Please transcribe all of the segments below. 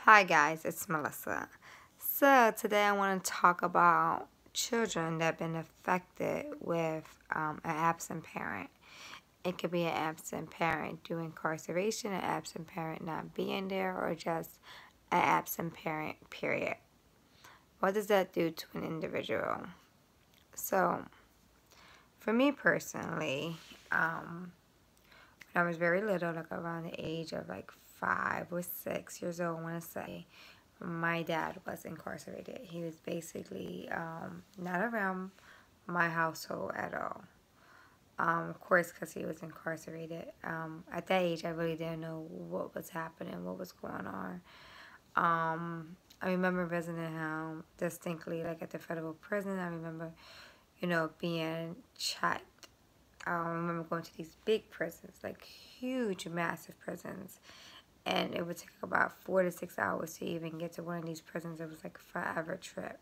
Hi guys, it's Melissa. So today I want to talk about children that have been affected with an absent parent. It could be an absent parent due incarceration, an absent parent not being there, or just an absent parent, period. What does that do to an individual? So, for me personally, when I was very little, like around the age of like 5 or 6 years old, I want to say, my dad was incarcerated. He was basically not around my household at all. Of course, because he was incarcerated. At that age, I really didn't know what was happening, what was going on. I remember visiting him distinctly, like at the federal prison. I remember, being checked. I remember going to these big prisons, like huge, massive prisons. And it would take about 4 to 6 hours to even get to one of these prisons. It was like a forever trip.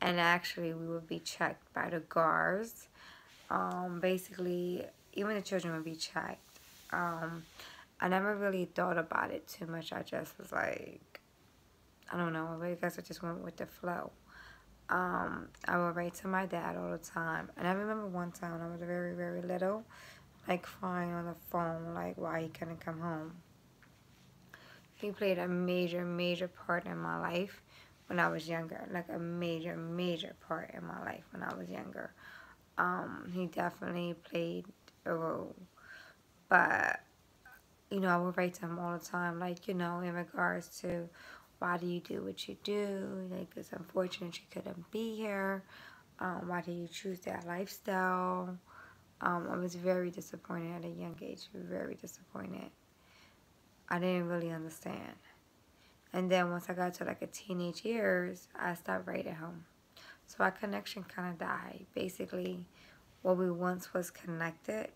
And actually, we would be checked by the guards. Basically, even the children would be checked. I never really thought about it too much. I just was like, I don't know. I guess I just went with the flow. I would write to my dad all the time. And I remember one time when I was very, very little, like crying on the phone, like why he couldn't come home. He played a major, major part in my life when I was younger. Like a major, major part in my life when I was younger. He definitely played a role. But, I would write to him all the time, like, in regards to why do you do what you do? Like, it's unfortunate you couldn't be here. Why did you choose that lifestyle? I was very disappointed at a young age, very disappointed. I didn't really understand. And then once I got to like a teenage years, I stopped writing home. So our connection kind of died. Basically, what we once was connected,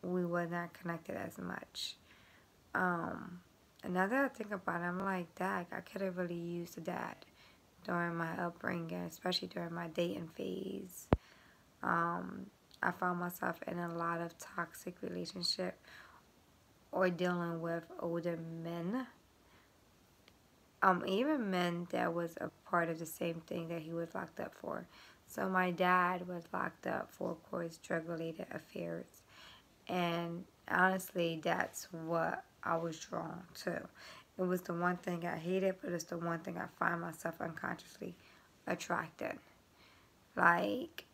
we were not connected as much. And now that I think about it, I'm like, Dad, I could have really used a dad during my upbringing, especially during my dating phase. I found myself in a lot of toxic relationship or dealing with older men. Even men that was a part of the same thing that he was locked up for. So my dad was locked up for, of course, drug-related affairs. And honestly, that's what I was drawn to. It was the one thing I hated, but it's the one thing I find myself unconsciously attracted. Like,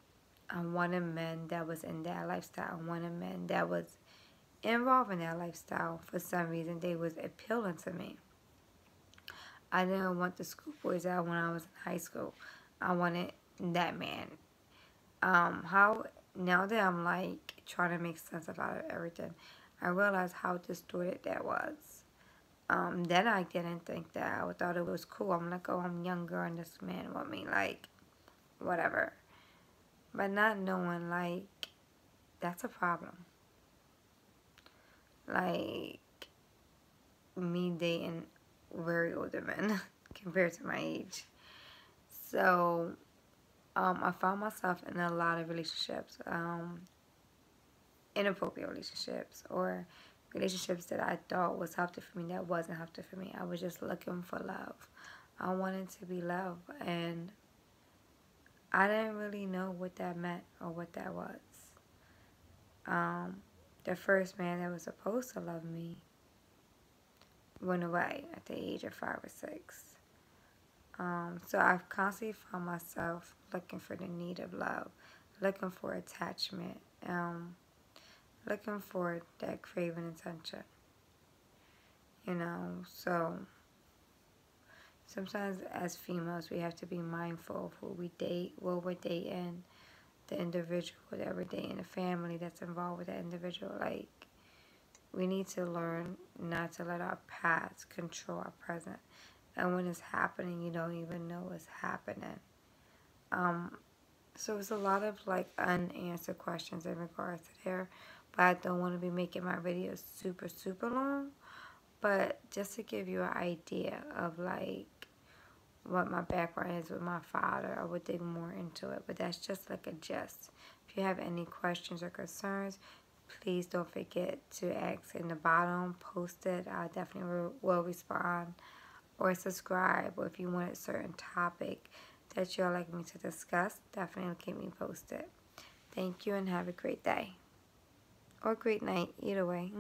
I wanted men that was in that lifestyle. I wanted men that was involved in that lifestyle. For some reason, they was appealing to me. I didn't want the schoolboys out when I was in high school. I wanted that man. How now that I'm like trying to make sense about everything, I realized how distorted that was. Then I didn't think that. I thought it was cool. I'm like, oh, I'm younger and this man want me, like, whatever. But not knowing, like, that's a problem. Like, me dating very older men compared to my age. So, I found myself in a lot of relationships, inappropriate relationships, or relationships that I thought was healthy for me that wasn't healthy for me. I was just looking for love. I wanted to be loved, and I didn't really know what that meant or what that was. The first man that was supposed to love me went away at the age of 5 or 6. So I've constantly found myself looking for the need of love, looking for attachment, looking for that craving attention. So sometimes as females, we have to be mindful of who we date, what we're dating, the individual that we're dating, the family that's involved with that individual. Like, we need to learn not to let our past control our present. And when it's happening, you don't even know it's happening. So it's a lot of like unanswered questions in regards to there. But I don't want to be making my videos super, super long. But just to give you an idea of like what my background is with my father, I would dig more into it. But that's just like a gist. If you have any questions or concerns, please don't forget to ask in the bottom, post it. I definitely will respond. or subscribe, or if you want a certain topic that you'd like me to discuss, definitely keep me posted. Thank you and have a great day. Or great night, either way.